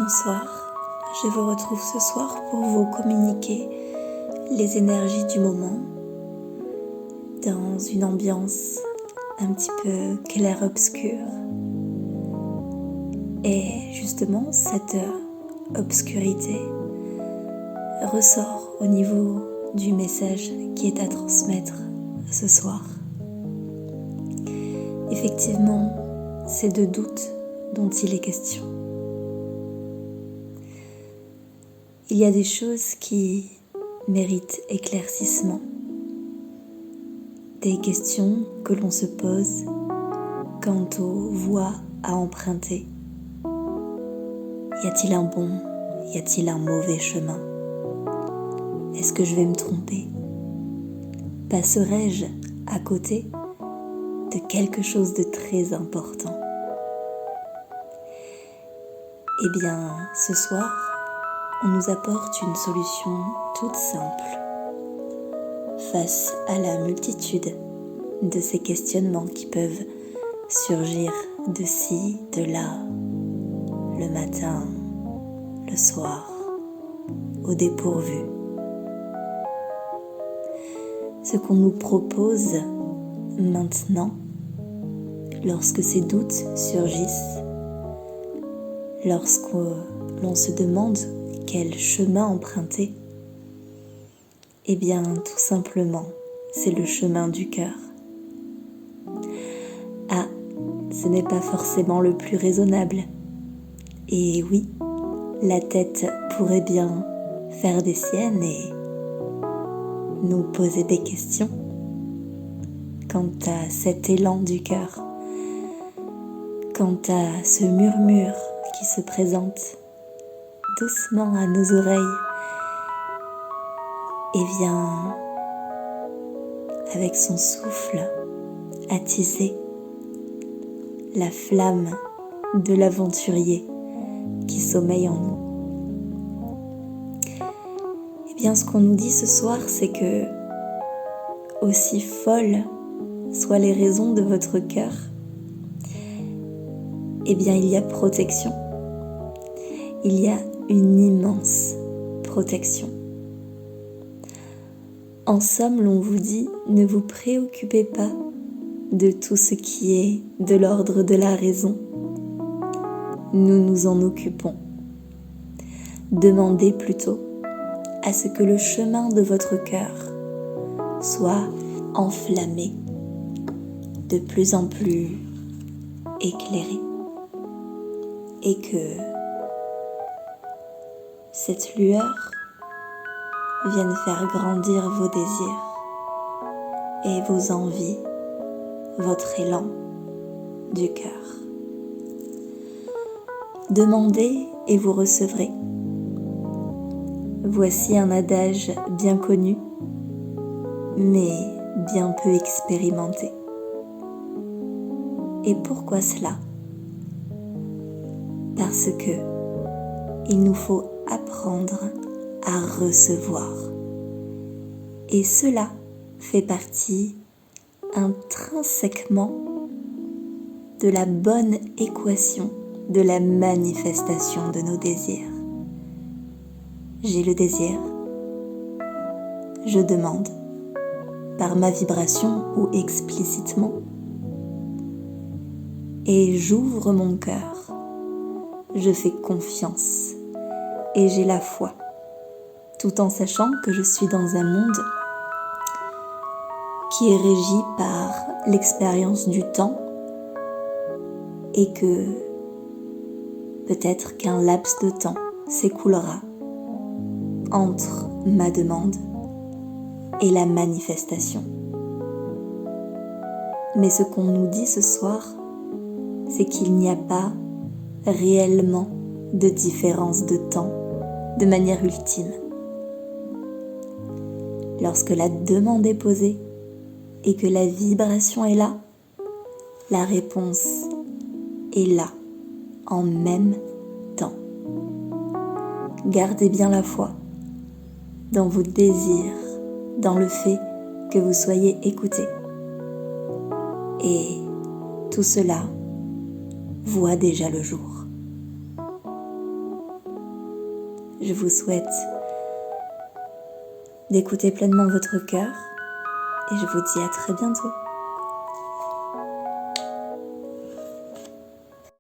Bonsoir, je vous retrouve ce soir pour vous communiquer les énergies du moment dans une ambiance un petit peu clair-obscur. Et justement, cette obscurité ressort au niveau du message qui est à transmettre ce soir. Effectivement, c'est de doute dont il est question. Il y a des choses qui méritent éclaircissement, des questions que l'on se pose quant aux voies à emprunter. Y a-t-il un bon, y a-t-il un mauvais chemin? Est-ce que je vais me tromper? Passerai-je à côté de quelque chose de très important? Eh bien, ce soir, on nous apporte une solution toute simple face à la multitude de ces questionnements qui peuvent surgir de ci, de là, le matin, le soir, au dépourvu. Ce qu'on nous propose maintenant, lorsque ces doutes surgissent, lorsque l'on se demande quel chemin emprunter, eh bien, tout simplement, c'est le chemin du cœur. Ah, ce n'est pas forcément le plus raisonnable. Et oui, la tête pourrait bien faire des siennes et nous poser des questions quant à cet élan du cœur, quant à ce murmure qui se présente doucement à nos oreilles et vient, avec son souffle, attiser la flamme de l'aventurier qui sommeille en nous. Eh bien, ce qu'on nous dit ce soir, c'est que, aussi folles soient les raisons de votre cœur, eh bien, il y a protection. Il y a une immense protection. En somme, l'on vous dit, ne vous préoccupez pas de tout ce qui est de l'ordre de la raison. Nous nous en occupons. Demandez plutôt à ce que le chemin de votre cœur soit enflammé, de plus en plus éclairé, et que cette lueur vienne faire grandir vos désirs et vos envies, votre élan du cœur. Demandez et vous recevrez. Voici un adage bien connu, mais bien peu expérimenté. Et pourquoi cela? Parce que il nous faut apprendre à recevoir. Et cela fait partie intrinsèquement de la bonne équation de la manifestation de nos désirs. J'ai le désir, je demande, par ma vibration ou explicitement, et j'ouvre mon cœur, je fais confiance et j'ai la foi, tout en sachant que je suis dans un monde qui est régi par l'expérience du temps et que peut-être qu'un laps de temps s'écoulera entre ma demande et la manifestation. Mais ce qu'on nous dit ce soir, c'est qu'il n'y a pas réellement de différence de temps de manière ultime. Lorsque la demande est posée et que la vibration est là, la réponse est là, en même temps. Gardez bien la foi dans vos désirs, dans le fait que vous soyez écoutés. Et tout cela voit déjà le jour. Je vous souhaite d'écouter pleinement votre cœur et je vous dis à très bientôt.